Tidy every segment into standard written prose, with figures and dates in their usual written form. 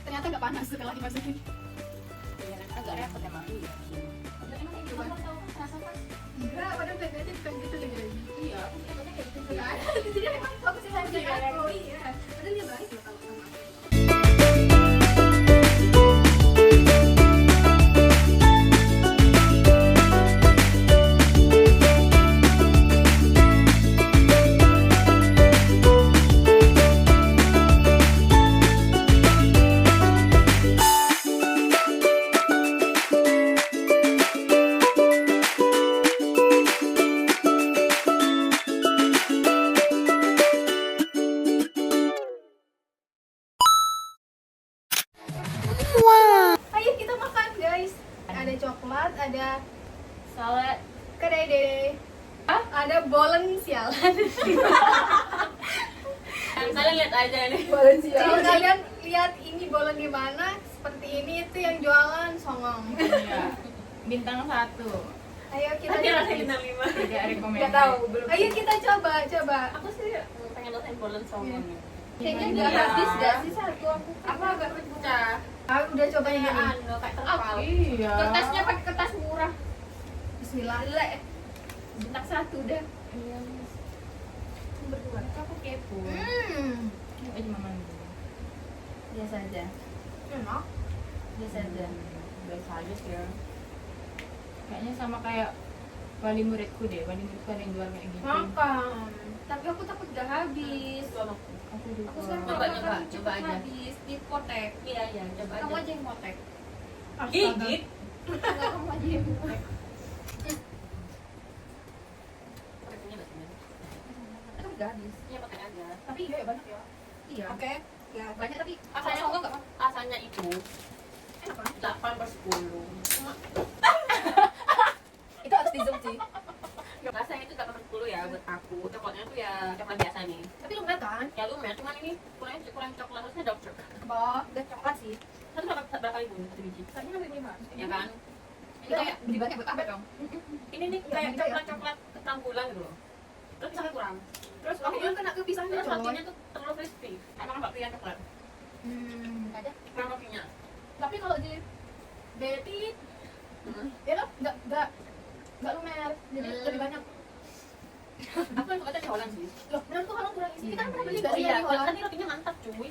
Ternyata nggak panas setelah dimasukin. Agak repot emang. Enggak, padahal bedanya bukan gitu lagi. Iya, aku katanya kayak gitu. Jadi memang fokusnya sama aku. Iya. Padahal dia baik loh kalau sama aku. Ayo kita makan guys. Ada coklat, ada Salad. kedai, ada bolen sialan. Kalian lihat aja nih. Bolen sialan. Kalau kalian lihat ini bolen di mana, seperti ini itu yang jualan songong. Iya. Bintang 1. Ayo kita Tadi rasanya bintang 5. Tidak rekomendasi. Nggak tahu, belum. Ayo kita coba. Aku sih pengen rasain bolen salmon. Kayaknya Iya. nggak habis gak sih satu Aku agak pecah. Aku udah coba yang ini. Kayak terpal. Iya. Kertasnya pakai kertas murah. Bismillah. Bintang 1 dah. Iya. Berdua. Aku kepo. Coba aja mama dulu. Biasa aja. Enak. Biasa aja. Biasa aja sih ya. Kayaknya sama kayak wali muridku deh. Wali muridku ada yang jual kayak gitu. Makan. Tapi aku takut gak habis. Aku juga. Aku sekarang coba makan coba cepet coba aja. habis di potek. Iya iya coba Kamu aja. aja yang potek. Gigit. Enggak, kamu aja yang potek. Itu udah habis. Iya pakai aja. Tapi iya ya banyak ya. Iya. Oke. Ya banyak tapi Asalnya songong nggak apa? Asalnya itu Enak kan? 8/10. Itu harus di zoom sih. Rasanya itu 8/10 ya buat aku. Coklatnya tuh ya coklat biasa nih. Tapi lumayan kan? Ya lumayan, cuman ini kurang coklat, harusnya dark coklat. Udah coklat sih. Satu berapa ribu satu biji? Kayaknya lebih 5. Ya kan? Itu kayak beli banyak buat apa dong? Ini nih Ya, kayak beda ya. coklat enam bulan gitu loh. Terus misalnya kurang. Terus Aku kan kena kepisahnya terus coy. rotinya tuh terlalu crispy. Emang nggak pilih coklat? Ada. Kurang rotinya. Tapi kalau di Betty ya lo nggak lumer, jadi lebih banyak. Aku yang suka dari Holland sih. Loh, menurutku kalau kurang isi, kita kan pernah beli Oh nggak sih iya, dari Holland? kan ini rotinya mantap cuy.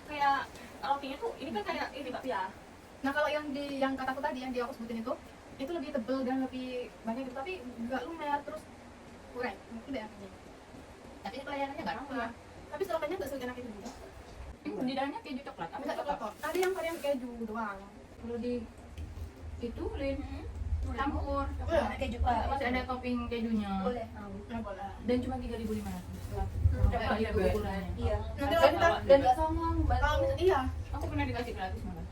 Kayak rotinya tuh ini kan kayak ini bakpia. Nah kalau yang kataku tadi yang aku sebutin itu lebih tebel dan lebih banyak gitu, tapi nggak lumer terus kurang. Udah. Tapi pelayanannya nggak ramah. Tapi selokannya nggak seganak itu juga. Di dalamnya keju coklat. Apa Nggak coklat kok. Tadi yang varian keju doang. Kalau di itu Lin campur. Boleh keju Masih ada topping kejunya. Boleh. Nah, boleh. Dan cuma 3.500. Coklat Iya, juga. ukurannya. Iya. Nanti Ada kalau kita bawah dan juga. nggak songong. Kalau iya, Aku pernah dikasih gratis malah.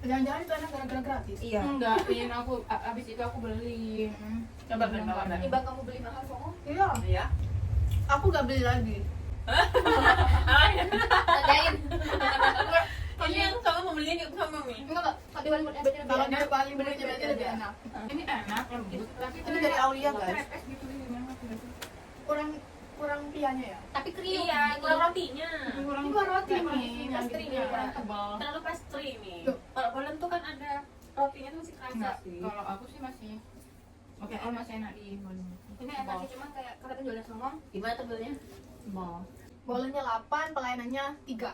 jangan-jangan itu enak gara-gara gratis. Iya. Enggak, Lin, aku abis itu aku beli. Coba beli bawa beli. Timbang kamu beli mahal songong. Iya. Iya. Aku nggak beli lagi. Tandain. Ini yang kamu mau belinya juga sama Mi. Enggak, kalau di Wali Murid lebih Kalau enak. di Wali Murid berarti lebih enak. Ini enak lembut, tapi Ini dari Aulia, guys. Trepes gitu Lin, yang aku rasa. Kurang pianya ya. Tapi kriuk. Iya, kurang rotinya. Kurang Ini roti kurang nih, ini, pastrinya. kurang tebal. Terlalu pastry nih. Tuh. Kalau bolen tuh kan ada rotinya tuh masih kerasa Enggak, sih. kalau aku sih masih oke, masih enak di volume. Ini enak sih, cuma kayak kata jualan songong. Gimana tebelnya? Ball. Bolennya 8, pelayanannya 3.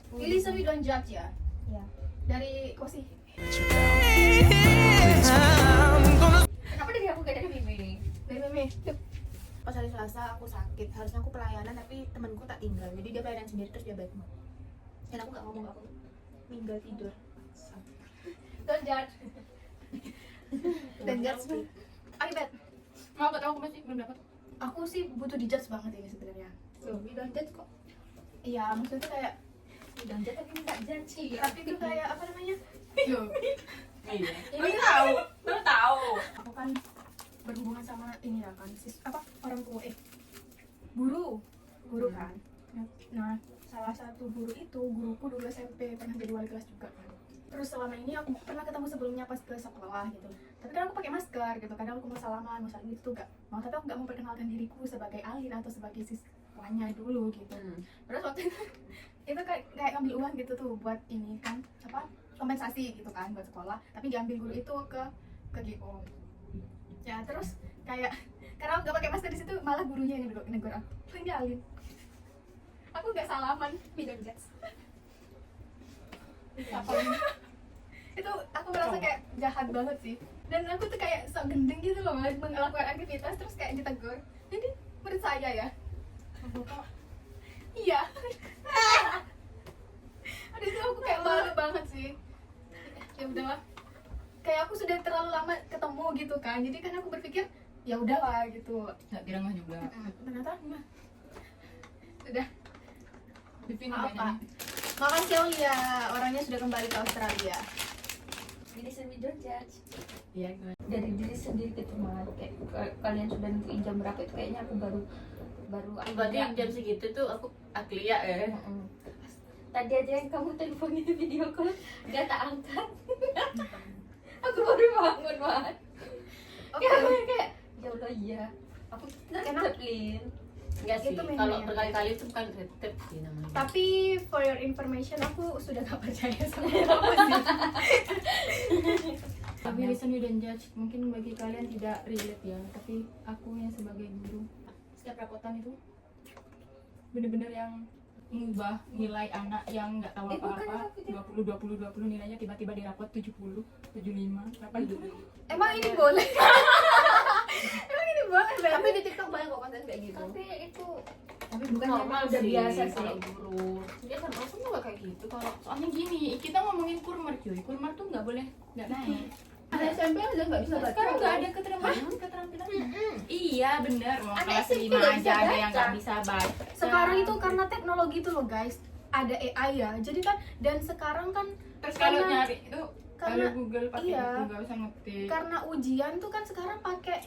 Pilih seri don't judge ya. Iya. Dari Kosi. Kenapa dari aku gak dari Mimi? Dari Meme. Pas hari Selasa aku sakit, harusnya aku pelayanan tapi temanku tak tinggal, jadi dia pelayanan sendiri terus dia balik banget. Dan aku gak ngomong, aku tinggal tidur. Don't judge. Don't judge me. Ayo bet. Mau gak tahu aku masih belum dapat. Aku sih butuh dijudge banget ini sebenarnya. Tuh, don't judge kok. Iya, maksudnya tuh kayak Don't judge tapi minta judge. tapi itu kayak apa namanya? Yo. Iya. Baru tahu. Baru tahu. Aku kan berhubungan sama ini ya kan, orang tua guru. guru kan. Nah, salah satu guru itu guruku dulu SMP, pernah jadi wali kelas juga kan. Terus selama ini aku pernah ketemu sebelumnya pas ke sekolah gitu. Tapi kan aku pakai masker gitu. Kadang aku mau salaman, mau saling gitu gak mau. Tapi aku gak memperkenalkan diriku sebagai Alin atau sebagai siswanya dulu gitu. Terus waktu itu kayak ambil uang gitu tuh buat ini kan apa kompensasi gitu kan buat sekolah. Tapi diambil guru itu ke GO. Ya terus kayak karena aku gak pakai masker di situ, malah gurunya yang negur aku. Ini Alin. Aku gak salaman, bidang jazz. Itu aku merasa kayak jahat banget sih. Dan aku tuh kayak sok gendeng gitu loh melakukan aktivitas terus kayak ditegur. Jadi menurut saya ya. Iya. Aduh itu aku kayak malu banget sih. Ya udahlah. Kayak aku sudah terlalu lama ketemu gitu kan. Jadi kan aku berpikir ya udahlah gitu. Nggak direngah juga. Ternyata enggak. Sudah. Pipin Apa? banyak. Makasih Aulia, orangnya sudah kembali ke Australia. Diri sendiri don't judge. Iya gimana? Dari diri sendiri gitu malah kayak kalian sudah nentuin jam berapa itu kayaknya aku baru Berarti jam segitu tuh aku aklia ya. Tadi aja yang kamu telepon itu video call gak tak angkat. Aku baru bangun banget. Oke. Kayak ya Allah iya. Aku Enak. Lin. Enggak sih, Itu memang kalau ya. berkali-kali itu bukan retep sih namanya. Tapi for your information aku sudah gak percaya sama kamu sih. Tapi listen you dan judge mungkin bagi kalian tidak relate ya, tapi aku yang sebagai guru setiap rapotan itu bener-bener yang mengubah nilai anak yang nggak tahu apa-apa 20 nilainya tiba-tiba dirapot 70 75 80. Emang ini boleh? Emang ini boleh? Tapi di TikTok banyak kok konten kayak gitu. Tapi itu Tapi bukan Normal udah sih, biasa sih. kalau guru. Dia kan langsung juga kayak gitu kalau Soalnya gini, kita ngomongin kurmar cuy, kurmar tuh nggak boleh nggak naik. Ada SMP aja nggak bisa baca. Sekarang nggak ada keterampilan. Iya bener, mau Anak kelas SMP 5 nggak aja bisa ada yang baca. nggak bisa baca. Sekarang itu karena teknologi tuh loh guys, ada AI ya. Jadi kan dan sekarang kan Terus kalau karena- nyari itu kalau karena- Google pakai iya. itu nggak usah ngetik. karena ujian tuh kan sekarang pakai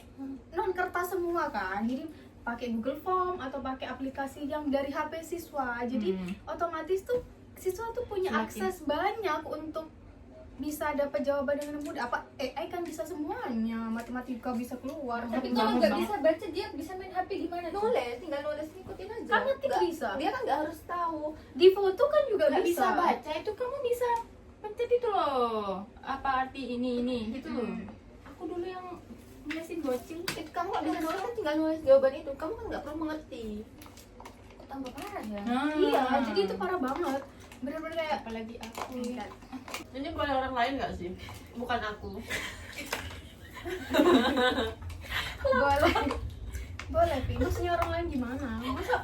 non kertas semua kan. Jadi pakai Google Form atau pakai aplikasi yang dari HP siswa. Jadi otomatis tuh siswa tuh punya Semakin- akses banyak untuk bisa dapat jawaban dengan mudah. Apa AI kan bisa semuanya, matematika bisa keluar. tapi Bangun, kalau nggak bangun. bisa baca dia bisa main HP gimana? Nulis, tinggal nulis ikutin aja. Kan ngetik Nggak- bisa. Dia kan nggak harus tahu. Di foto kan juga Nggak bisa. bisa baca itu kamu bisa pencet itu loh apa arti ini gitu loh. Aku dulu yang ngelesin bocil Itu kamu nggak bisa nulis kan tinggal nulis jawaban itu. Kamu kan nggak perlu mengerti. Kok tambah parah ya? Iya, jadi itu parah banget. Bener-bener kayak apalagi aku ini boleh orang lain nggak sih? Bukan aku. boleh. Boleh, Pi. Maksudnya orang lain gimana? Masa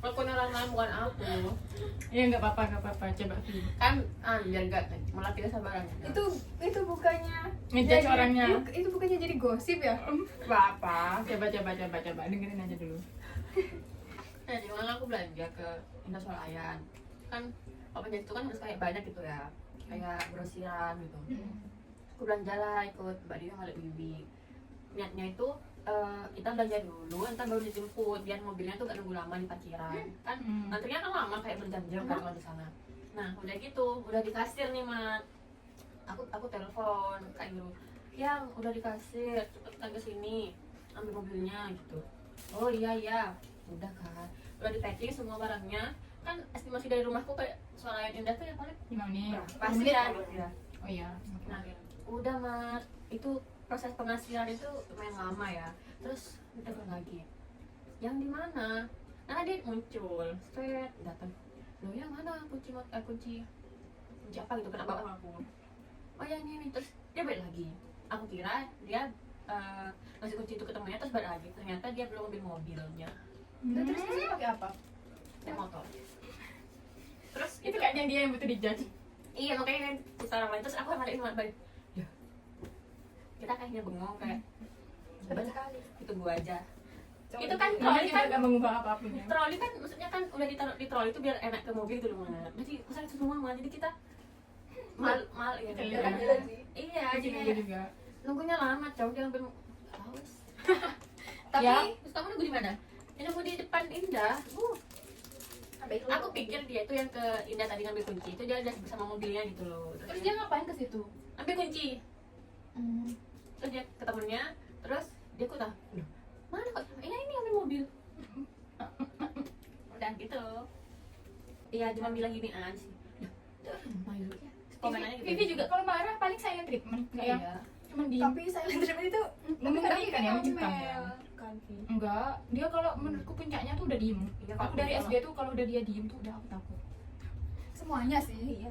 Walaupun orang lain bukan aku. ya nggak apa-apa coba Vi. Kan biar gak melatih kesabaran. itu bukannya Ngejudge jadi- orangnya. Itu bukannya jadi gosip ya? Apa coba dengerin aja dulu. Nah, di mana aku belanja ke Indosolayan. Kan apa itu kan harus kayak banyak gitu ya. Kayak grosiran gitu. Aku belanja lah ikut Mbak Dia ngalik Bibi. Niatnya itu kita belanja dulu, entar baru dijemput biar mobilnya tuh gak nunggu lama di parkiran. Kan antrinya kan lama kayak berjam-jam kan kalau di sana. Nah, udah gitu, udah di kasir nih, Mat. Aku telepon Kak Iru. Yang udah di kasir, cepetan ke sini. Ambil mobilnya gitu. Oh iya. Udah kan. Udah di packing semua barangnya. Kan estimasi dari rumahku kayak Swalayan Indah tuh ya paling 5 menit. pasti ya. Oh iya. Nah, udah Mat, itu proses pengasilan itu lumayan lama ya. Terus ditelepon lagi. Yang di mana? Nah dia muncul, straight datang. Loh yang mana kunci apa gitu kena bawa aku. Oh ya ini. Terus dia balik lagi. Aku kira dia ngasih kunci itu ke temennya terus balik lagi. Ternyata dia belum ambil mobilnya, Terus dia pakai apa? naik motor. Terus Itu kayaknya dia yang butuh dijudge. iya makanya kan kita orang lain terus aku sama adik balik ya kita kayaknya bengong kayak Hebat sekali. itu gua aja itu kan Namanya troli juga kan nggak mengubah apapun ya. troli kan maksudnya kan udah ditaruh di troli itu biar enak ke mobil gitu loh Mat. Jadi pesan itu semua Mat. Jadi kita mal ya Iya. iya Jadi jadi gue juga. nunggunya lama cow dia hampir haus Tapi Ya. terus kamu nunggu di mana Dia nunggu di depan Indah. Sampai itu. Aku pikir dia itu yang ke Indah tadi ngambil kunci itu dia udah bersama mobilnya gitu loh. Terus dia ngapain ke situ? ambil kunci. Terus dia ke temennya, terus dia kok tahu, "Loh, mana kok? Ini ambil mobil." Udah gitu. Iya, cuma bilang gini aja. Komenannya gitu. Vivi juga kalau marah paling silent treatment, kayak yang Iya. cuman diem. Tapi silent treatment itu Memungkinkan ya, mencekam ya. Kan, Vi. Enggak, dia kalau menurutku puncaknya tuh udah diem. Iya, Aku dari SD tuh kalau udah dia diem tuh udah aku takut. semuanya sih. Iya.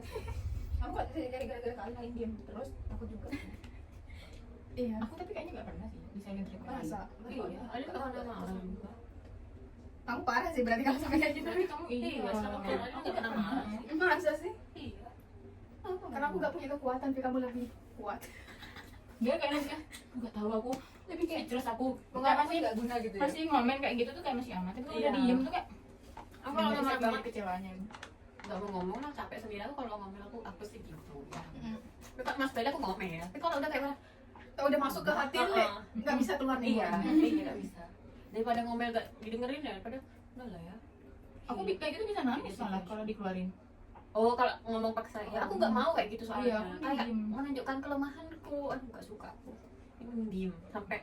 Aku kok gara-gara kalian main game terus, aku juga. Iya. Aku tapi kayaknya nggak pernah sih di silent treatment. Masa? Iya, ada kemana-mana juga. Kamu parah sih berarti kalau sampai kayak gitu. Tapi kamu Iya, sama kayak aku nggak pernah marah sih. Masa sih? Iya. Karena aku gak punya kekuatan, tapi kamu lebih kuat. dia kayak nanya, nggak tahu aku. Tapi kayak jelas aku Mengapa masih nggak guna gitu ya? masih ngomen kayak gitu tuh kayak masih amat. Tapi kalau Iya. udah diem tuh kayak Aku kalau bisa marah banget kecewanya. nggak mau ngomong lah, capek sendiri aku kalau ngomel aku sih gitu ya. Mm. Tapi Pak Mas Bela aku ngomel. Tapi kalau udah kayak Kalau udah masuk ke hati, nggak bisa keluar nih. iya, iya nggak bisa. Daripada ngomel gak didengerin ya, daripada udah lah ya. Aku kayak gitu bisa nangis malah kalau dikeluarin. Oh, kalau ngomong paksa ya, aku nggak mau kayak gitu soalnya. Iya, aku Kayak diem. menunjukkan kelemahanku, aduh nggak suka aku. Ini diem sampai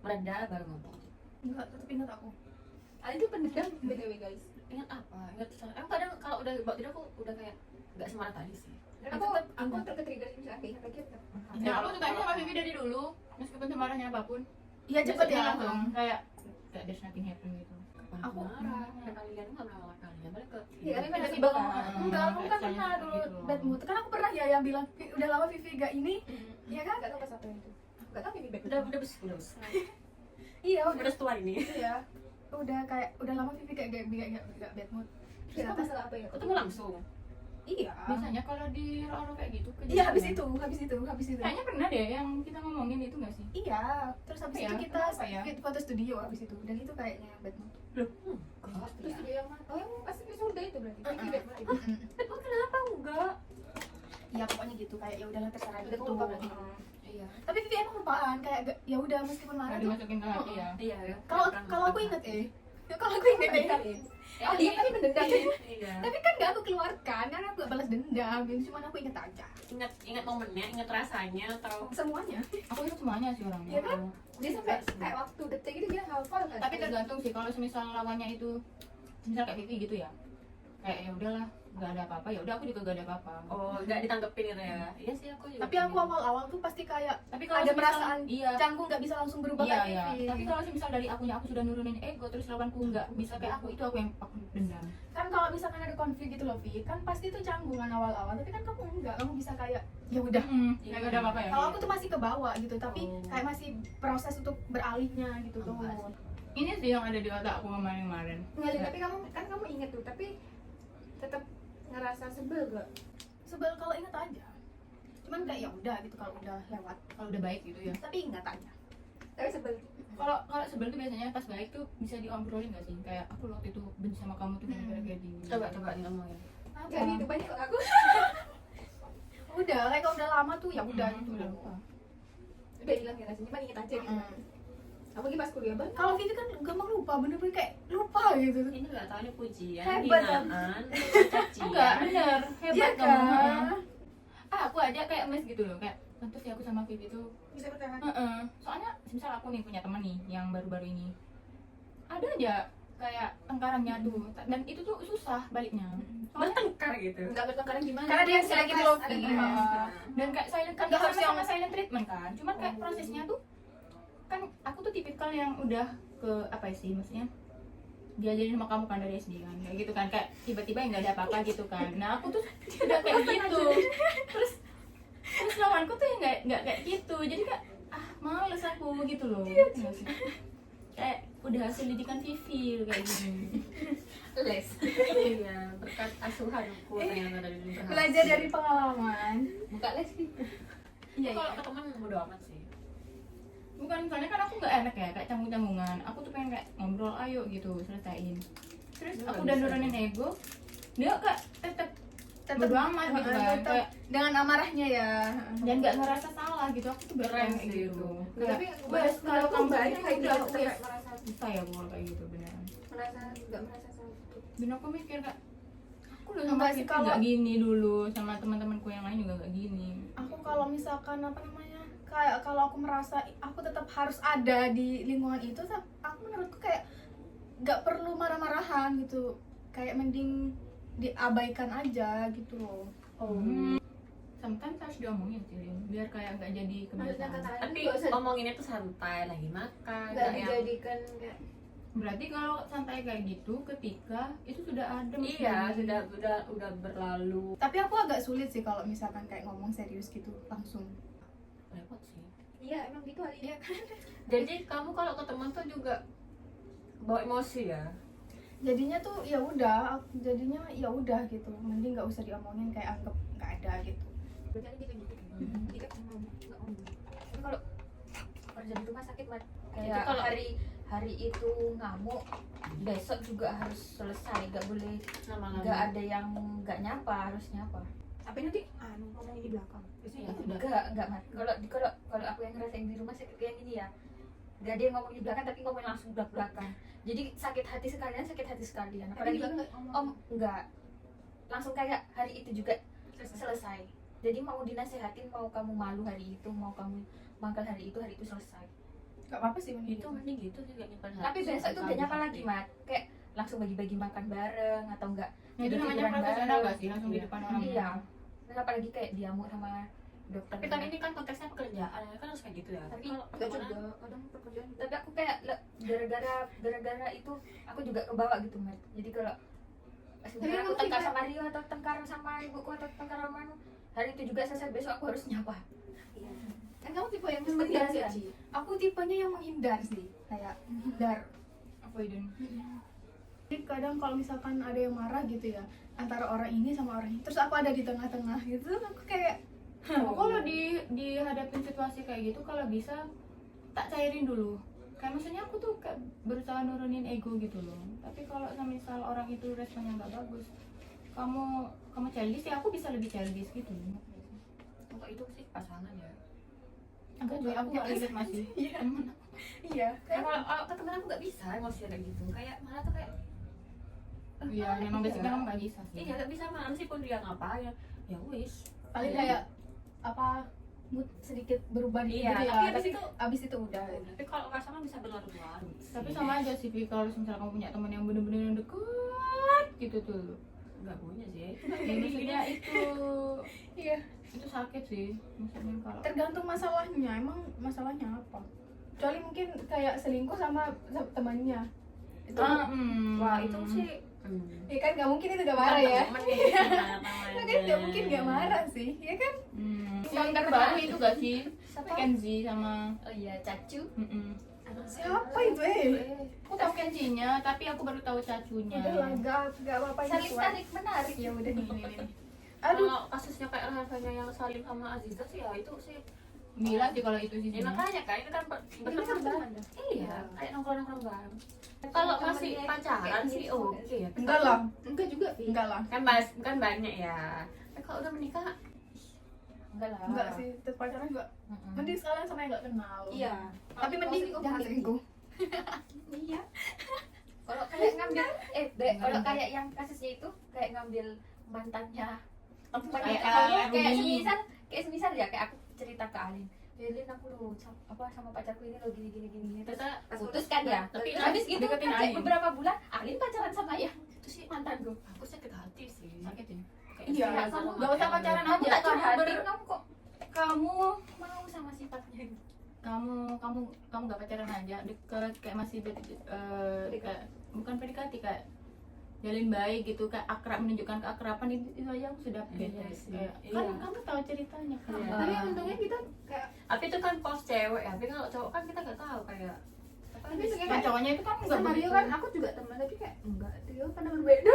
mereda baru ngomong. Enggak, tetap ingat aku. Ali tuh pendendam BTW guys. Ingat apa? Ingat emang kadang kalau udah bawa tidur aku udah kayak nggak semarah tadi sih. Dan aku terketrigger sih misalnya kayak gitu. Ya aku sukanya sama Vivi dari dulu, meskipun semarahnya apapun. Iya cepet Biasanya ya. langsung kayak there's nothing happen gitu. Aku- marah. Ada kalian nggak pernah marah kalian, balik ke. Iya, tapi kan Tiba-tiba tiba Enggak, aku kan pernah dulu bad mood. Kan aku pernah ya yang bilang, "Ih, udah lama Vivi gak ini." Iya kan? Enggak tahu pas apa itu. Enggak tahu feedback. Udah besar. Iya, Udah setua ini. iya. Udah kayak udah lama Vivi kayak gak bad mood. Kita masalah apa ya? Ketemu langsung. Iya. Biasanya kalau di orang kayak gitu Iya, habis kejadian. itu. Kayaknya pernah deh yang kita ngomongin itu nggak sih? Iya, terus habis Apa ya? itu kita Kenapa ya? foto studio habis itu. Dan itu kayaknya bad mood. Enggak. Terus dia yang mana? Oh, yang pas episode itu berarti. Feedback berarti. Emang kenapa enggak? Iya, pokoknya gitu kayak ya udahlah terserah Udah gitu. kamu lupa berarti. Iya. Tapi Vivi emang lupaan kayak ya udah meskipun marah Nggak tuh. dimasukin ke hati ya. Iya ya. Kalau aku inget ya kalau aku inget Mendendam ya. ya. Oh, dia tapi mendendam ya. Iya. Tapi kan gak aku keluarkan karena aku gak balas dendam. Itu cuma aku inget aja. Ingat momennya, ingat rasanya atau Semuanya. Aku ingat semuanya sih orangnya. Iya kan? Dia sampai kayak waktu detik itu dia hafal kan. Tapi tergantung sih kalau semisal lawannya itu misal kayak Vivi gitu ya. Kayak ya udahlah, nggak ada apa-apa. Ya udah aku juga gak ada apa-apa. oh enggak ditanggepin gitu ya. Iya sih aku juga. Tapi aku awal-awal tuh pasti kayak Tapi kalau ada semisal- perasaan iya. canggung gak bisa langsung berubah Iya, kayak iya. Vivi. Tapi kalau misal dari akunya aku sudah nurunin ego terus lawanku nggak bisa kayak aku, itu aku yang aku dendam. Kan kalau misalkan ada konflik gitu loh Vi, kan pasti itu canggungan awal-awal. Tapi kan kamu enggak, kamu bisa kayak ya udah. Nggak ada apa-apa ya. Kalau aku tuh masih ke bawah gitu, tapi Oh. kayak masih proses untuk beralihnya gitu tuh. Oh, Ini sih yang ada di otak aku kemarin-kemarin. Ngalih, tapi kamu kan kamu inget tuh, tapi tetap ngerasa sebel gak? Sebel kalau inget aja. Cuman kayak ya udah gitu kalau udah lewat. Kalau udah baik gitu ya. Tapi ingat aja. Tapi sebel. Kalau sebelum tuh biasanya pas baik tuh bisa diobrolin nggak sih? Kayak aku waktu itu benci sama kamu tuh gara-gara kayak gini. coba ngomongin. Jadi itu banyak kok aku. Udah, kayak kalau udah lama tuh ya udah gitu. Udah lupa. Udah hilang ya rasanya, cuma inget aja gitu. Apalagi pas kuliah banget. Kalau Vivi kan gampang lupa, bener-bener kayak lupa gitu. Ini nggak tahu ini pujian, Hebat, hinaan, Enggak, cacian. bener. Iya Hebat kan? kamu. Aku aja kayak mes gitu loh, kayak pantas ya aku sama Vivi tuh. Bisa bertahan. Soalnya misal aku nih punya temen nih yang baru-baru ini. Ada aja kayak tengkarannya tuh, dan itu tuh susah baliknya. Bertengkar gitu. Enggak bertengkaran gimana? Karena dia yang sedikit low Ada fee. press. Dan kayak silent kan Nggak harus sama yang- silent treatment kan, cuman kayak prosesnya tuh kan aku tuh tipikal yang udah ke apa sih maksudnya diajarin sama kamu kan dari SD kan kayak gitu kan, kayak tiba-tiba nggak ada apa-apa gitu kan. Nah aku tuh udah kayak gitu, terus lawanku tuh yang nggak kayak gitu, jadi kayak males aku gitu loh. Nggak sih? Kayak udah hasil didikan Vivi kayak gini. Les. Iya, berkat asuhanku ternyata dari dulu. Belajar dari pengalaman. Buka les sih. Iya, Kalau iya. ke teman bodo amat sih. Bukan, soalnya kan aku nggak enak ya kayak canggung-canggungan. Aku tuh pengen kayak ngobrol, ayo gitu selesaiin. Terus Nggak aku udah bisa. nurunin ego, dia kak tetep Tetep bodo amat gitu kan, tetep kayak dengan amarahnya ya. dan nggak ngerasa salah gitu. Aku tuh Keren kayak sih gitu. itu. Kayak, Tapi wes kalau kamu banyak gitu kayak udah gitu wes merasa susah ya kalau kayak gitu beneran. nggak merasa sakit. Dan aku mikir kak, aku udah Enggak sama sih, kita kalau- nggak gini dulu, sama teman-temanku yang lain juga nggak gini. Aku kalau misalkan apa namanya, kayak kalau aku merasa aku tetap harus ada di lingkungan itu, aku menurutku kayak nggak perlu marah-marahan gitu, kayak mending diabaikan aja gitu loh. Sometimes harus diomongin sih, Lin, biar kayak nggak jadi Maksudnya kebiasaan. kata Tapi nggak usah ngomonginnya tuh santai, lagi makan, nggak nggak yang dijadikan kayak Berarti kalau santai kayak gitu, ketika itu sudah adem. iya udah berlalu. Tapi aku agak sulit sih kalau misalkan kayak ngomong serius gitu langsung. Repot sih. iya emang gitu Ali. Iya kan? Jadi kamu kalau ke teman tuh juga bawa emosi ya? Jadinya tuh ya udah, jadinya ya udah gitu. Mending nggak usah diomongin, kayak anggap nggak ada gitu. Berarti Ali dia kayak gitu. Dia kayak nggak ngomong. Tapi kalau kerja di rumah sakit Mat, kayak Itu kalau- hari itu ngamuk, besok juga harus selesai, nggak boleh Lama-lama. nggak ada yang nggak nyapa, harus nyapa. Tapi nanti ngomongin di belakang. Iya, sudah. Enggak Mat. Kalau aku yang ngerasain di rumah sakit kayak gini ya, nggak ada yang ngomong di belakang tapi ngomong langsung belak-belakan. Jadi sakit hati sekalian. Apalagi om enggak, langsung kayak hari itu juga selesai. Jadi mau dinasehatin, mau kamu malu hari itu, mau kamu mangkal hari itu selesai. Gak apa-apa sih mending Itu mending gitu sih gak nyimpan hati. Tapi besok itu udah nyapa lagi Mat, kayak langsung bagi-bagi makan bareng atau enggak. Nah, itu namanya tiduran profesional bareng. gak sih? Langsung di depan orang. Iya. Dan apalagi kayak diamuk sama dokter. Tapi kan ini kan konteksnya pekerjaan, ya kan harus kayak gitu ya. Tapi kalau Enggak pertemanan, juga, kadang pekerjaan tapi aku kayak gara-gara itu aku juga kebawa gitu Mat. Jadi kalau sebenarnya aku emang tengkar kita- sama Rio atau tengkar sama ibuku atau tengkar sama Manu, hari itu juga selesai, besok aku harus nyapa. iya. Kan kamu tipe yang Seperti menghindar Asian. sih. aku tipenya yang menghindar sih, kayak menghindar. Apa itu? Jadi kadang kalau misalkan ada yang marah gitu ya, antara orang ini sama orang ini, terus aku ada di tengah-tengah gitu, aku kayak Aku kalau dihadapin situasi kayak gitu, kalau bisa tak cairin dulu. Kayak maksudnya aku tuh kayak berusaha nurunin ego gitu loh. Tapi kalau misal orang itu responnya nggak bagus, kamu childish ya, aku bisa lebih childish gitu. kalau itu sih pasangan ya. Aku nggak lihat masih. iya iya Kalau ke temen aku nggak bisa emosi kayak gitu. Kayak malah tuh kayak Iya, memang basicnya kamu nggak bisa sih. iya nggak bisa malah meskipun dia ngapain ya wis. paling kayak apa, mood sedikit berubah dikit Iya, gitu ya, tapi tapi abis abis itu udah. Tapi kalau pasangan bisa berlarut-larut. Tapi sama aja sih, Vi, kalau misalnya kamu punya teman yang bener-bener deket gitu tuh. nggak punya sih. Ya, maksudnya Iya, itu sakit sih. Maksudnya kalau tergantung masalahnya, emang masalahnya apa. Kecuali mungkin kayak selingkuh sama temannya itu, wah itu sih ya kan nggak mungkin itu gak marah ya. Ya kan nggak mungkin gak marah sih, ya kan? yang terbaru itu gak sih? Siapa? Kenzi sama Oh iya, Cacu. Siapa itu Aku tahu Kenzinya, tapi aku baru tahu Cacunya. Udah lah, gak apa-apa ini Saling Wan. tarik menarik. Ya udah nih. Aduh, Kalau kasusnya kayak rasanya yang Salim sama Aziza sih ya itu sih. Gila sih kalau itu sih. Ya makanya kan itu kan berteman tuh. Iya, kayak nongkrong-nongkrong bareng. Kalau masih pacaran sih oke ya. enggak lah, Enggak juga, Vi. enggak lah. Kan banyak ya. Tapi kalau udah menikah Enggak lah. Enggak sih, tetap pacaran juga. Mending sekalian sama yang gak kenal. Iya. Tapi mending jangan selingkuh. Iya. Kalau kayak ngambil kalau kayak yang kasusnya itu kayak ngambil mantannya Kayak kayak Rumi. semisal ya kayak aku cerita ke Alin, Lin aku lo sama pacarku ini lo gini terus kita putus kan ya, Tapi habis itu deketin kan kayak Alin. beberapa bulan Alin pacaran sama ya itu sih mantanku. aku sakit hati sih. Sakit ya. Kayak Iya, kayak kamu Gak usah pacaran Kamu aja. tak curhatin, Kamu kamu kok kamu mau sama sifatnya. kamu gak pacaran aja, deket kayak masih kayak bukan PDKT, kayak jalin baik gitu, kayak akrab, menunjukkan keakraban, itu aja aku sudah Iya beda. sih. Kayak, Iya. kan kamu tahu ceritanya kan. Iya. Tapi untungnya kita kayak tapi itu kan pos cewek ya. Tapi kalau cowok kan kita nggak tahu kayak tapi sebenarnya Kan cowoknya itu kan enggak sama Rio begitu. kan aku juga teman tapi kayak enggak, Rio karena berbeda.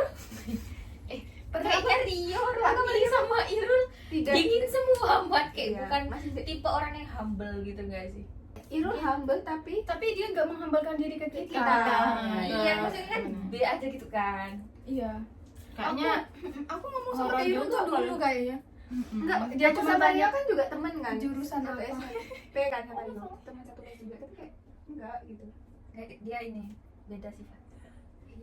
Kayaknya Rio apalagi sama Irul Tidak. dingin semua Mat, kayak Iya, bukan masih tipe orang yang humble gitu gak sih? Irul humble tapi dia gak menghambalkan diri ke kita. Iya, maksudnya kan B aja gitu kan. Iya. Kayaknya Aku ngomong sama Horor Irul juga tuh dulu kalau- kayaknya. enggak, Dia dia cuma sama Rio tanya kan juga teman kan. jurusan Satu apa. SMP kan sama Rio. Teman satu kelas juga tapi kayak enggak gitu. Dia ini beda sifat.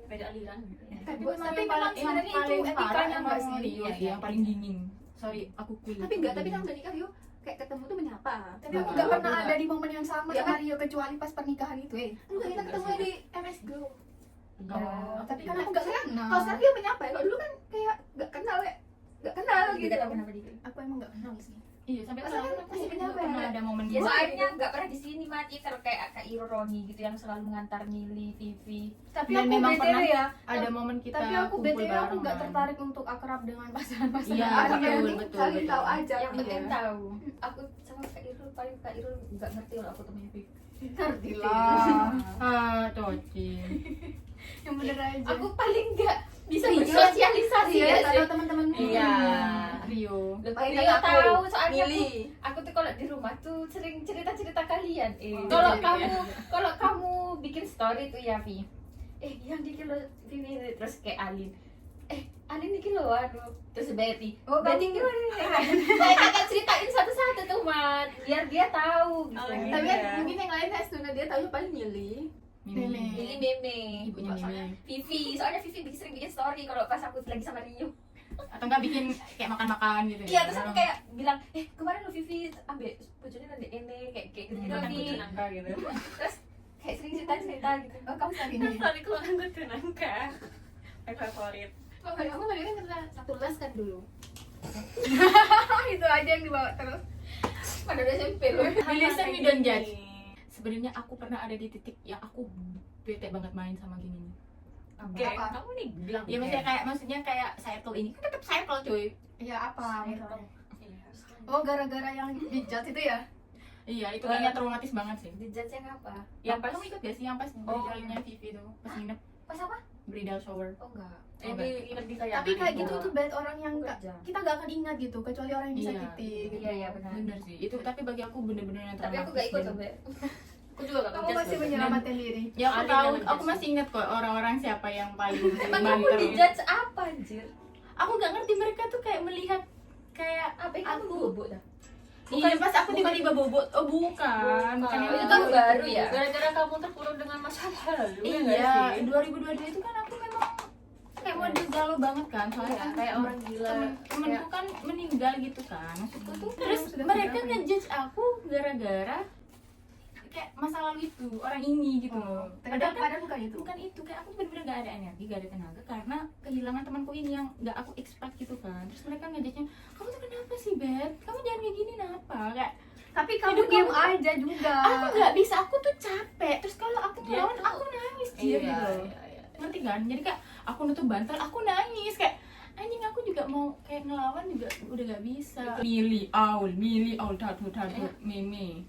beda aliran gitu. Tapi Tapi memang memang sebenarnya itu etikanya parah nggak emang sih? Rio Iya, sih, yang paling dingin. Sorry, aku kuil. Tapi enggak, tapi kan udah nikah Rio kayak ketemu tuh menyapa. Tapi aku nggak pernah ada di momen yang sama Ya sama kan? Rio kecuali pas pernikahan itu. Enggak, kita ketemu di MS Go. Oh, Tapi kan aku nggak kenal. Kalau sekarang dia menyapa ya, kalau dulu kan kayak enggak kenal ya. Enggak kenal kita gitu. tahu kenapa dia. Aku emang nggak kenal sih. Iya, sampai Masa sekarang kan aku masih nggak penyapa pernah ya? ada momen Ya gitu. soalnya nggak pernah di sini mati kalau kayak Kak Ironi gitu yang selalu mengantar Mili, Vivi. Tapi Dan aku memang BTW pernah ya. Ada momen kita Tapi aku kumpul BTW aku bareng, nggak kan. tertarik untuk akrab dengan pasangan-pasangan. Iya, Ada betul, yang- betul, saling betul. tahu aja. Yang penting Iya. tahu. Aku sama Kak Irul paling Kak Irul nggak ngerti kalau aku temennya Vivi. Ngerti lah. Ah, Toci. Yang bener aja. Aku paling nggak bisa Iya. bersosialisasi Iya, ya atau sih. teman-temanmu. Iya. Rio. Lebih Rio tahu soalnya Mili. aku tuh kalau di rumah tuh sering cerita-cerita kalian. Oh, Kalau gitu kamu ya. kalau kamu bikin story tuh ya Vi. Yang di kilo Vivi terus kayak Alin. Alin di kilo aduh. Terus Betty. Oh, Betty kamu- gimana? Saya kakak ceritain satu-satu tuh man, biar dia tahu gitu. Oh, gitu. Tapi kan Iya. mungkin yang lain Hestuna dia tahu paling Mili. Mimi. Ini meme. Ibunya Soalnya Mimi. Vivi, soalnya Vivi sering bikin story kalau pas aku lagi sama Rio. Atau enggak bikin kayak makan-makan gitu Iya, terus aku kayak bilang, kemarin lo Vivi ambil bojone nanti ini kayak gitu gitu Makan Vi. kutu nangka gitu. Terus kayak sering cerita gitu. Oh, kamu saat ini. Tapi kalau aku tuh nangka. My favorit. Oh, aku tadi kan kena satu les kan dulu. Itu aja yang dibawa terus. Pada udah SMP lo. Listen, we don't judge. Sebenarnya aku pernah ada di titik yang aku bete banget main sama gini. Oke, Apa? kamu nih bilang. Ya maksudnya kayak circle ini kan tetap circle cuy. Ya apa? misalnya? Iya. Oh, gara-gara yang dijat itu ya? Iya, itu kayaknya traumatis banget sih. Di judge yang apa? Yang pas kamu ikut gak sih yang pas bridalnya Vivi tuh, pas nginep Pas apa? bridal shower. Oh enggak. Ini ingat di kayak. Tapi kayak gitu tuh bad orang yang Enggak nggak jam. kita nggak akan ingat gitu kecuali orang yang Iya. disakiti gitu. Iya iya benar. Bener sih. Itu tapi bagi aku bener-bener yang Tapi aku traumatis. gak ikut dan- loh, Be. Aku juga gak Kamu ngejudge masih loh. menyelamatkan diri. Ya aku Alin tahu, yang aku ngejudge. masih inget kok orang-orang siapa yang paling Emang kamu banter. di judge apa anjir? Aku gak ngerti mereka tuh kayak melihat kayak Apa yang kamu Aku- bobok dah? Iya, pas aku tiba-tiba bobot. Oh, bukan yang Itu kan baru ya? Gara-gara kamu terpuruk dengan masa lalu. ya nggak Iya, sih? 2022 itu kan aku memang kayak model galau banget kan. Soalnya Iya, kan kayak orang gila. temenku kan meninggal gitu kan. Maksudku tuh Hmm, terus sudah mereka berapa ya? ngejudge aku gara-gara kayak masa lalu itu, orang ini gitu loh. Ternyata Padahal kan padahal bukan itu. bukan itu, kayak aku bener-bener gak ada energi, gak ada tenaga karena kehilangan temanku ini yang gak aku expect gitu kan. Terus mereka ngejudge-nya, kamu tuh kenapa sih Bet? Kamu jangan kayak gini kenapa? Kayak Tapi kamu Hidup diam kamu- aja juga. aku nggak bisa, aku tuh capek. Terus kalau aku Dia ngelawan tuh- aku nangis Iya, gitu loh. iya, iya. Ngerti kan? Jadi kayak aku nutup bantal, aku nangis kayak anjing, aku juga mau kayak ngelawan juga udah gak bisa. Mili aul tatu meme.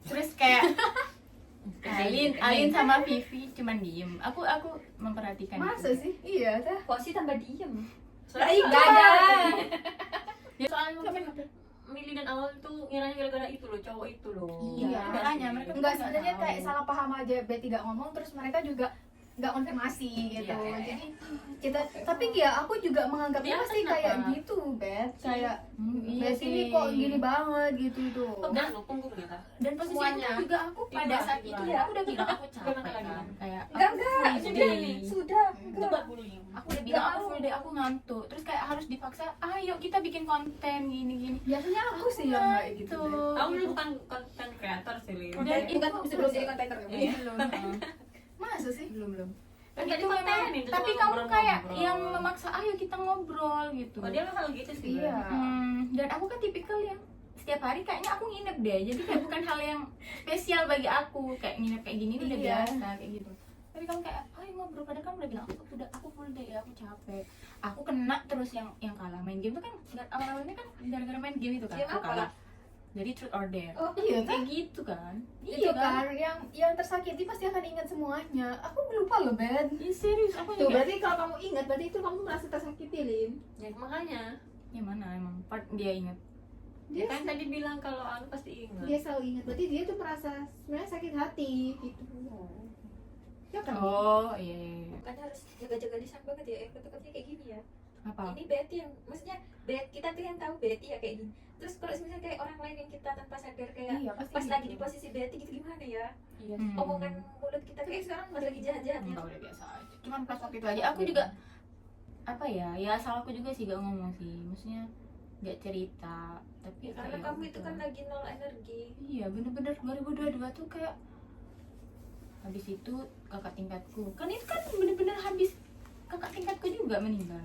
Terus kayak Alin sama Vivi cuman diem. Aku memperhatikan. Masa itu. sih? Iya, teh. Posi tambah diem. Soalnya Gak ada. Ya, soalnya Mili dan Awal tuh ngiranya gara-gara itu loh, cowok itu loh. Iya, makanya mereka Enggak, nggak sebenarnya tahu. kayak salah paham aja Bet tidak ngomong terus mereka juga nggak konfirmasi gitu. Iya, iya. Jadi kita tapi ya aku juga menganggapnya Dia pasti kenapa? kayak gitu Bet. Kayak Iya Bet sih. ini kok gini banget gitu tuh. Pegang loh punggung ternyata. Dan posisi Semuanya. aku juga aku pada Iya, saat itu iya. aku udah bilang aku capek Gimana lagi? kan. Kayak Enggak, aku enggak. full Sudah day. nih. Sudah. Tempat bullying. Aku udah bilang aku full day, aku ngantuk. Terus kayak harus dipaksa, ayo kita bikin konten gini-gini. Biasanya aku sih yang kayak gitu. Bet. Kamu dulu bukan konten kreator sih, Lin. Dan itu Bukan sebelum jadi kontainer kamu. Iya, belum. Masa sih? belum. Kan Dan tadi itu memang, kontenin, itu tapi cuma kamu kayak ngobrol-ngobrol. yang memaksa, ayo kita ngobrol gitu. Oh, dia hal gitu sih. Iya. Dan aku kan tipikal yang setiap hari kayaknya aku nginep deh. Jadi kayak bukan hal yang spesial bagi aku. Kayak nginep kayak gini udah Iya. biasa kayak gitu. Tapi kamu kayak, ayo ngobrol. Padahal kamu udah bilang, aku full day, aku capek. Aku kena terus yang kalah main game tuh kan awal-awalnya kan gara-gara main game itu kan. Game Aku apa? kalah. Jadi truth or dare. Oh, Iya, Kayak gitu kan. itu kan yang tersakiti pasti akan ingat semuanya. Aku lupa loh, Ben. Iya serius, aku Tuh, juga. berarti kalau kamu ingat, berarti itu kamu merasa tersakiti, Lin. Ya makanya. Ya mana emang part dia ingat. Dia kan tadi bilang kalau aku pasti ingat. Dia selalu ingat, berarti dia tuh merasa sebenarnya sakit hati gitu. Ya kan? Oh iya. Makanya harus jaga-jaga lisan banget ya. Kata-katanya kayak gini ya. Apa? Ini Betty yang, maksudnya kita tuh yang tahu Betty ya kayak gini. Terus kalau misalnya kayak orang lain yang kita tanpa sadar kayak Iya, pasti pas gitu. lagi di posisi Betty gitu gimana ya? Iya. Omongan mulut kita kayak sekarang pas lagi jahat-jahatnya. Enggak, udah biasa aja. Cuman pas waktu itu aja aku juga apa ya salahku juga sih gak ngomong sih, maksudnya gak cerita, tapi Karena kayak kamu udah. itu kan lagi nol energi. Iya bener-bener 2022 tuh kayak habis itu kakak tingkatku kan itu kan bener-bener habis kakak tingkatku juga meninggal.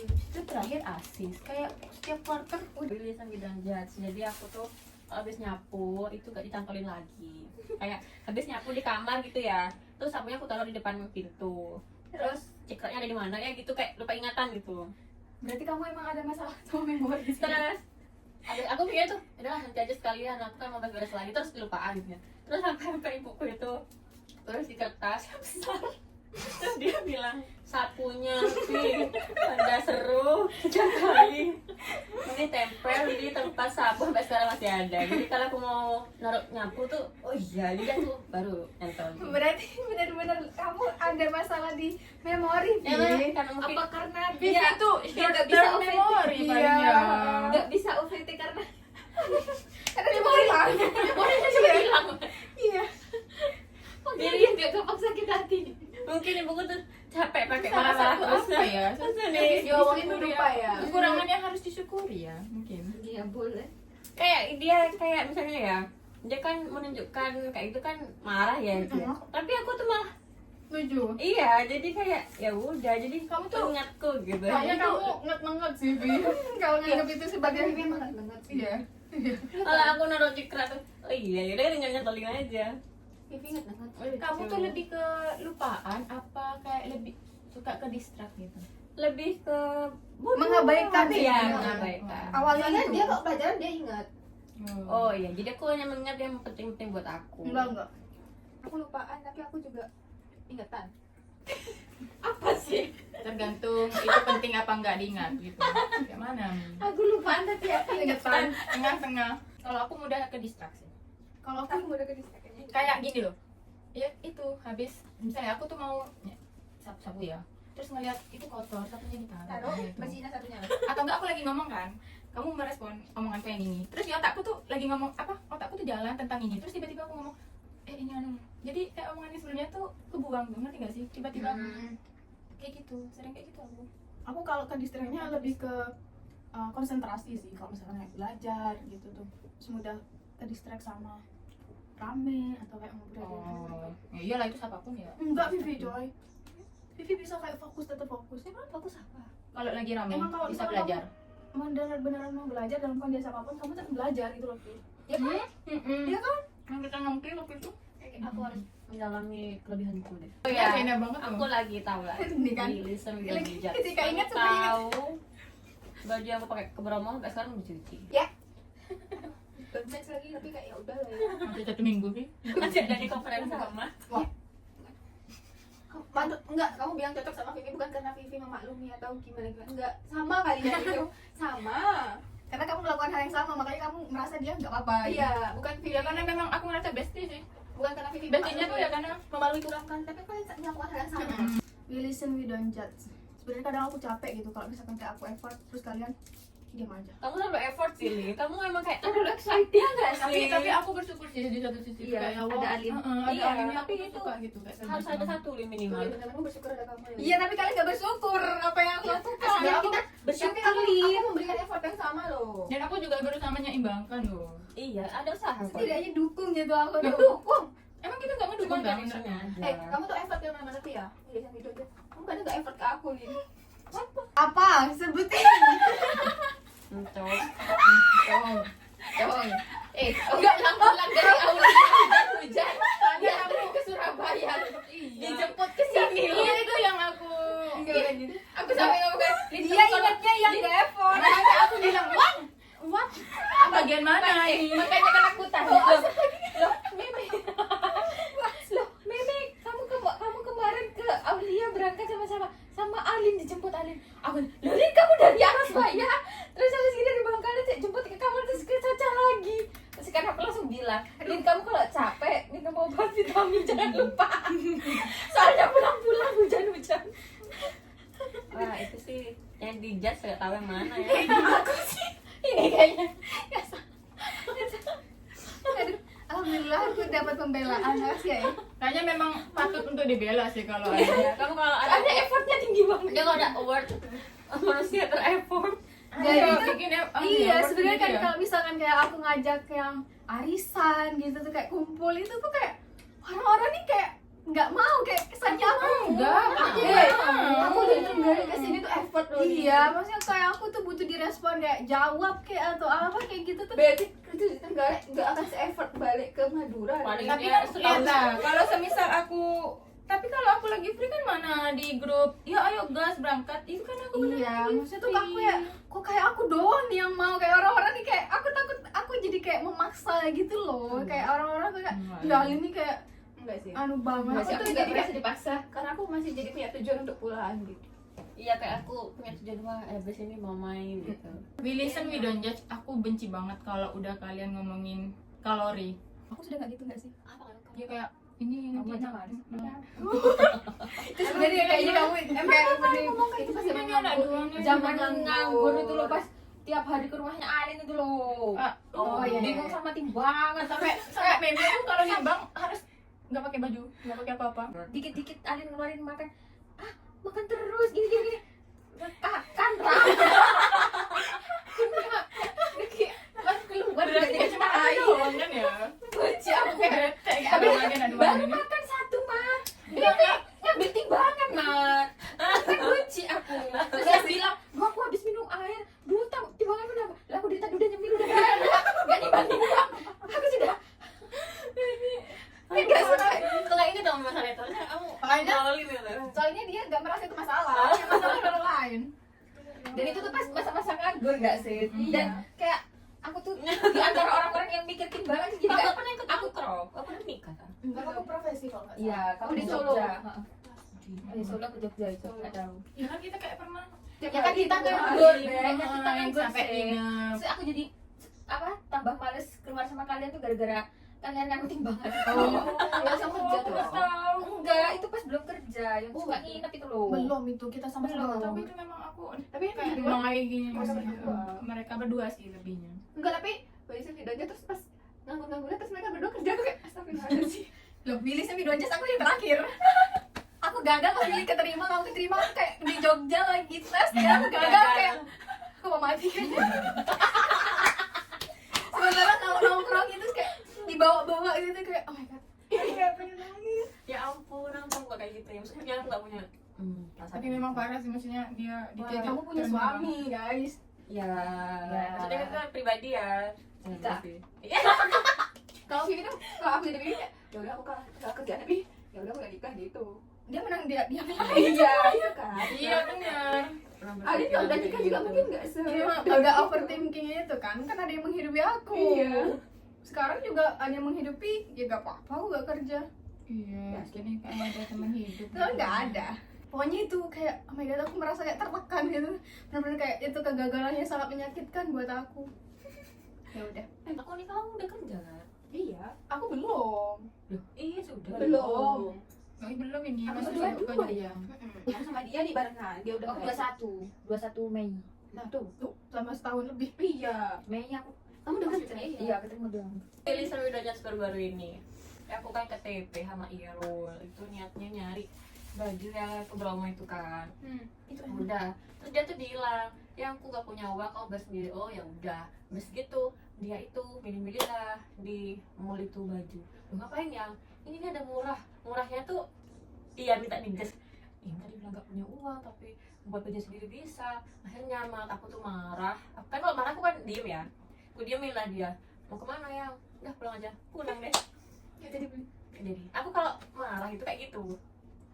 Itu terakhir asis kayak setiap quarter Rilisan bidang judge. Jadi aku tuh habis nyapu itu gak ditangkelin lagi. Kayak habis nyapu di kamar gitu ya. Terus sapunya aku taruh di depan pintu. Terus cikletnya ada di mana ya gitu, kayak lupa ingatan gitu. Berarti kamu emang ada masalah sama memori sih. Terus aku pikir tuh, udahlah nanti aja sekalian, aku kan mau beres lagi, terus kelupaan gitu ya. Terus sampai ibuku itu terus di kertas yang besar. Terus dia bilang, sapunya sih anda seru sejak kali ini tempel di tempat sapu sampai sekarang masih ada. Jadi kalau aku mau naruh nyapu tuh, oh iya, jadi aku baru nempel. Berarti benar-benar kamu ada masalah di memori, Ya, Vi. karena mungkin Apa karena dia dia itu dia nggak bisa short term memory Iya. paling ya. nggak bisa OVT karena Karena cuma hilang. memorinya cuma hilang. Iya. jadi dia nggak gampang sakit hati. Mungkin ibuku tuh capek pakai Salah marah-marah satu terus. apa ya? Terus Yang nih, diomongin disyukuri lupa ya. Kekurangan yang harus disyukuri ya mungkin. Iya boleh. kayak dia kayak misalnya ya, dia kan menunjukkan kayak itu kan marah ya gitu ya. Tapi aku tuh malah Setuju. iya, jadi kayak ya udah, jadi Kamu tuh- ingatku gitu. Kayaknya kamu nget-nget sih, Vi. Kalau nganggap itu sebagai ini emang nget-nget sih. Iya. Kalau aku naruh cikrat tuh, oh iya, yaudah tinggal nyetolin aja. Vivi ingat banget. Kamu tuh lebih ke lupaan apa kayak lebih suka ke distract gitu? Lebih ke bodoh. Mengabaikan sih. Iya, Iya. mengabaikan. Awalnya Soalnya itu. dia kalau pelajaran dia ingat. Oh iya, jadi aku hanya mengingat yang penting-penting buat aku. Enggak. Aku lupaan tapi aku juga ingatan. Apa sih? Tergantung itu penting apa nggak diingat gitu. Kayak mana? Aku lupaan tapi aku Ingetan. Tengah-tengah. Kalau aku mudah ke distraksi. Kalau Aku aku udah ke distraction. Kayak gini loh. Ya itu habis misalnya aku tuh mau sapu-sapu ya. Terus ngeliat itu kotor, sapunya ditaruh. Taruh, gitu. bersihnya satunya. Atau enggak aku lagi ngomong kan, kamu merespon omonganku yang ini. Terus di otakku tuh lagi ngomong apa? Otakku tuh jalan tentang ini. Terus tiba-tiba aku ngomong ini anu. Jadi kayak omongan sebelumnya tuh kebuang tuh, ngerti gak sih? Tiba-tiba kayak gitu, sering kayak gitu aku. Aku kalau ke distractnya lebih ke konsentrasi sih. Kalau misalnya kayak belajar gitu tuh, semudah ke distract sama rame atau kayak ngobrol. Ya iyalah itu siapapun ya. Enggak, Vivi coy. Vivi bisa kayak fokus, tetap fokus. Emang fokus apa? Kalau lagi rame Emang kalau bisa misalnya belajar. Mau beneran mau belajar dalam kondisi apapun, kamu tetap belajar gitu loh, Vi. Ya kan? Iya kan? Yang kita ngomongin waktu itu. Aku harus mendalami kelebihanku deh. Oh ya, enak banget Aku tuh. lagi tahu lah. Ini kan. Listen with bijak. Ketika ingat Aku sampai ingat. tahu baju yang aku pakai ke Bromo sampai sekarang belum dicuci. Belum seks lagi tapi kayak ya udah lah ya. Masih 1 minggu sih. Masih ada di cover yang sama. Enggak, kamu bilang cocok sama Vivi bukan karena Vivi memaklumi atau gimana. Enggak, sama kali ya itu. Sama. Karena kamu melakukan hal yang sama, makanya kamu merasa dia nggak apa-apa. Iya, bukan Vivi Ya karena memang aku ngerasa bestie sih. bukan karena Vivi Bestinya tuh ya karena memaklumi kurangkan, tapi kalian melakukan hal yang sama. We listen, we don't judge. Sebenarnya kadang aku capek gitu kalau misalkan kayak aku effort terus kalian diam aja. Kamu terlalu effort sih, Li. Kamu emang kayak Terlalu excited nggak sih? tapi aku bersyukur sih di satu sisi Iya, kayak ada Alim. ada Iya, alimnya tapi aku itu suka gitu kayak harus ada satu Li Tuh, minimal. ya benar-benar bersyukur ada kamu ya. Iya, tapi kalian nggak bersyukur apa yang aku lakukan. Dan Aku kita bersyukur, tapi Li. aku memberikan effort yang sama loh. dan aku juga berusaha menyeimbangkan loh. Iya, ada usaha kok. setidaknya dukung gitu aku tuh. Dukung. Emang kita nggak ngedukung Cuma kan? gak sengaja. Kamu tuh effort yang mana sih ya? Iya, yang itu aja. Kamu kadang nggak effort ke aku gitu. Apa? Sebutin. Cowok. Dong. Enggak pulang dari Aulia hujan. Tadi aku ke Surabaya. Dijemput ke sini loh. Iya itu yang aku Aku sampai ngomong kan, Dia ingatnya yang nggak effort. makanya aku bilang, what? bagian mana ini? Makanya kan aku tanya, loh, Meme. Loh, Meme, kamu kemarin ke Aulia berangkat sama siapa? Sama Alin, dijemput Alin. Aku, loh, Lin, kamu dari Arasbaya. Terus habis ini dari Bangkalan jemput ke kamar terus ke Caca lagi. Terus kan aku langsung bilang, Lin, kamu kalau capek minum obat vitamin jangan lupa. Soalnya pulang-pulang hujan-hujan. Wah, itu sih yang di judge nggak tahu yang mana ya. Ini kayaknya. Aduh, alhamdulillah aku dapat pembelaan, makasih ya. Kayaknya memang patut untuk dibela sih kalau ada. Ya, kamu kalau ada Ada effortnya tinggi banget. dia kalau ada award manusia ter-effort. Jadi Ayo, kan bikin ya- iya apa sebenarnya kan sendiri ya? kalau misalkan kayak aku ngajak yang arisan gitu tuh kayak kumpul itu tuh kayak orang-orang nih kayak nggak mau kayak kesannya aku Enggak, aku udah Trenggalek kesini tuh effort loh. Iya, maksudnya kayak aku tuh butuh direspon kayak jawab kayak atau apa kayak gitu tuh. Berarti itu di Trenggalek nggak akan se-effort balik ke Madura. Paling Tapi dia kan setahun nah, kalau semisal tapi aku lagi free kan mana di grup ya ayo gas berangkat itu kan aku bener Iya, lagi maksudnya tuh aku free. ya kok kayak aku doang nih yang mau kayak orang-orang nih kayak aku takut aku jadi kayak memaksa gitu loh. Kayak orang-orang tuh kayak Enggak, enggak iya. ini kayak Enggak sih. anu banget. Enggak sih, Aku aku tuh nggak jadi merasa kayak dipaksa karena aku masih jadi punya tujuan untuk pulang gitu. iya kayak aku punya tujuan wah abis ini mau main gitu. We listen we don't judge. Aku benci banget kalau udah kalian ngomongin kalori. aku sudah enggak gitu enggak sih? Ya kayak ini Kamu nanti aja Mas. Terus jadi kayaknya kamu kayak Itu pas zaman Ini anak doang nih. zaman nganggur itu loh, pas tiap hari ke rumahnya Alin itu loh. Ah, Oh, iya, Bingung iya. sama timbangan sampai kayak meme tuh kalau nimbang harus nggak pakai baju, nggak pakai apa-apa. Dikit-dikit Alin ngeluarin makan. Ah, makan terus gini. Kan pas keluar Berarti dari cuma cuma ada doang kan ya. Benci aku kayak Kayak ada bagian baru ini. makan satu mah. Dia kayak ngambil timbangan mat. Kan benci aku. Terus dia bilang, "Gua aku habis minum air. Duh, timbangan kenapa?" Lah aku tadi udah nyemil udah enggak dibanding. Aku sudah Enggak suka. Kalau ini dong masalah itu. Kamu Makanya ngawalin gitu. soalnya dia nggak merasa itu masalah, yang masalah orang lain. dan itu tuh pas masa-masa nganggur enggak sih? Iya. Dan kayak aku tuh di antara orang-orang yang mikir timbangan sih, jadi Kamu kayak pernah ikut aku krop? Aku pernah nikah kan? Enggak, aku profesi kalau nggak salah. iya, kamu Oh, di di Solo. Solo. Heeh. Di Solo aku Jogja itu enggak tahu. Ya kan kita kayak pernah. Ya kan kita nganggur, nganggur. kayaknya kita yang nganggur sampai sih. nginep. Terus aku jadi apa? Tambah males keluar sama kalian tuh gara-gara kalian nganggur timbangan. Langsung kerja tuh. Tahu. Enggak, itu pas belum kerja, yang suka nginep itu loh. Belum itu kita sama-sama. Tapi itu memang aku Tapi yang kayak kedua, memang kayak gini. mereka berdua. Mereka berdua sih lebihnya. Enggak, tapi Bayu videonya terus pas nganggur-nganggurnya terus mereka berdua kerja, aku kayak astagfirullahaladzim. Loh, pilih semi dua jas aku yang terakhir. Aku gagal pas pilih keterima, kamu keterima aku kayak di Jogja lagi tes ya, aku gagal kayak aku mau mati kayaknya. Sementara kalau nongkrong itu kayak dibawa-bawa gitu kayak oh my god. Kayak pengen nangis. Ya ampun, aku nggak kayak gitu ya. Maksudnya dia nggak punya perasaan. Tapi memang parah sih maksudnya dia Wah, kamu punya suami, guys. Ya, Ya. maksudnya kan itu pribadi ya. Kita. Iya. Kalau Vivi tuh, kalau aku jadi Vivi ya udah aku nggak kerja tapi ya udah aku nggak nikah gitu. Dia menang dia Iya kan. Iya benar. Alin kalau udah nikah juga mungkin nggak se. Dia agak overthinking itu kan ada yang menghidupi aku. Iya. Sekarang juga ada yang menghidupi, ya gak apa-apa aku gak kerja. Iya, jadi kayak ada teman hidup. Tapi nggak ada. Pokoknya itu kayak, oh my god, aku merasa kayak tertekan gitu. Benar-benar kayak itu kegagalan yang sangat menyakitkan buat aku. Ya udah, Aku nih kamu udah kerja kan? Iya. aku belum. Loh, iya sudah. Belum. Oh, belum ini. Aku masih berdua suka dua aja. ya. Aku sama dia di barengan. Dia udah Aku 21 Mei. Nah tuh. Tuh, selama setahun lebih. Iya. Mei aku Kamu udah kerja? iya ketemu doang. Pilih seru Dajat baru-baru ini. Ya, aku kan ke TP sama Irul. Itu niatnya nyari baju yang ke Bromo itu kan. Itu Udah. Terus dia tuh bilang, ya aku gak punya uang, kau bayar sendiri. Oh ya udah. Terus gitu, dia itu milih-milih lah di mall itu baju. Loh, ngapain yang? Ini nih ada murah. Murahnya tuh iya minta digas. Ih, tadi bilang gak punya uang tapi buat baju sendiri bisa. Akhirnya mak aku tuh marah. Kan kalau marah aku kan diem ya. Aku diemin lah dia. Mau kemana ya? Udah pulang aja. Pulang deh. ya, jadi Jadi aku kalau marah itu kayak gitu.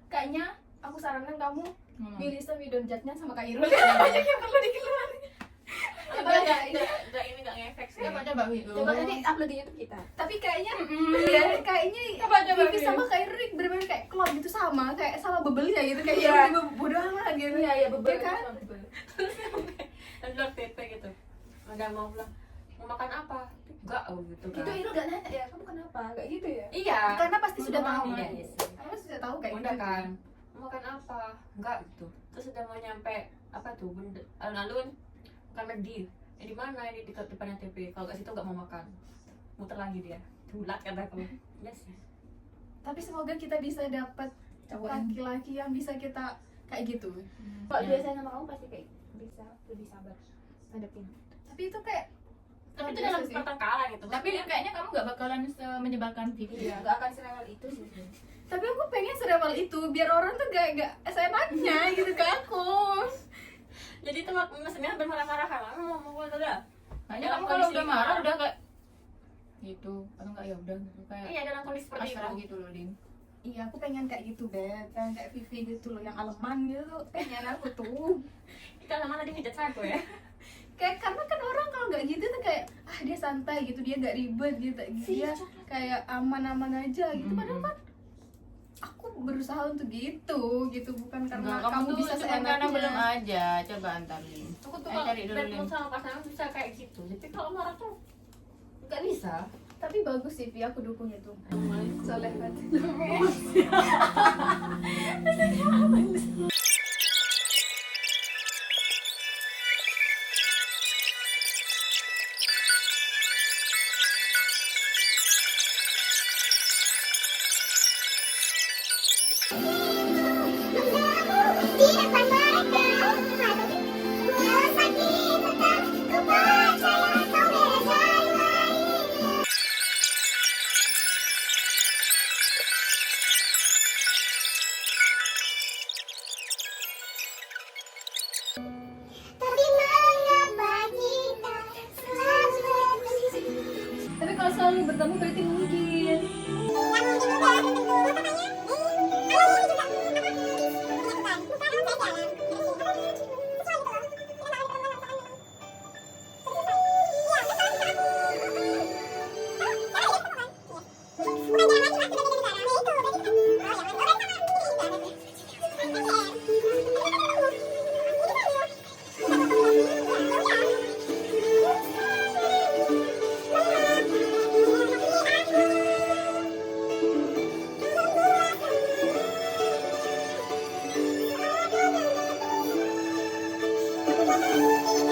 kayaknya aku sarankan kamu Hmm. pilih Widon Jatnya sama Kak Irul. Banyak yang perlu dikeluarin. Enggak ini enggak ngefek sih. Coba Wido. Coba nanti upload di YouTube kita. Tapi kayaknya iya, kayaknya Coba, Vivi Vivi. sama Kak Irul bener-bener kayak klop gitu sama bebelnya gitu kayak Iya. ya bodo amat gitu. Iya, iya, bebel Iya kan? sama bebel. Dan bilang TP gitu. Enggak mau bilang mau makan apa? Enggak, oh gitu kan. Itu Irul gak nanya ya, kamu kenapa? Gak gitu ya? Iya. Karena pasti sudah tahu. Iya, iya sih. Karena pasti sudah tahu kayak Udah gitu. kan. Mau makan apa? Enggak gitu. Terus udah mau nyampe apa tuh benda alun-alun bukan McD di mana ini di depannya TP, kalau ke situ nggak mau makan, muter lagi dia bulat kataku. Ya sih. Tapi semoga kita bisa dapat Cowok yang- laki-laki yang bisa kita kayak gitu. Kalau Ya. dia sayang sama kamu pasti kayak bisa lebih sabar hadapin. Tapi itu kayak Tapi itu biasa dalam sih. pertengkaran gitu. Tapi kayaknya kamu nggak bakalan menyebalkan Vivi ya. Nggak akan serewel itu sih. Tapi aku pengen serewel itu biar orang tuh gak seenaknya gitu ke aku. Jadi itu mesinnya bermarah-marah kan, mau mukul tuh dah. Kayaknya Dalam kamu kalau kondisi udah marah marah. udah kayak gitu atau enggak ya udah gitu kayak Iya dalam kondisi seperti pasrah itu. gitu loh Din. Iya, aku pengen kayak gitu, Beb. Pengen kayak Vivi gitu loh, yang aleman gitu tuh. Pengen aku tuh. Kita mana dia ngejat aku ya. Kayak karena kan orang kalau nggak gitu tuh kayak dia santai gitu, dia nggak ribet gitu. Dia kayak aman-aman aja gitu. Padahal kan aku berusaha untuk gitu bukan karena Enggak, kamu tuh bisa cuma karena belum seenaknya. aja. Coba antar Din. Aku tuh Ayo kalau cari dulu, bertemu Lin. sama pasangan bisa kayak gitu. Jadi kalau marah tuh nggak bisa. Tapi bagus sih, Vi, aku dukung itu. Soleh banget. Tapi kalau selalu bertemu berarti mungkin. Thank you.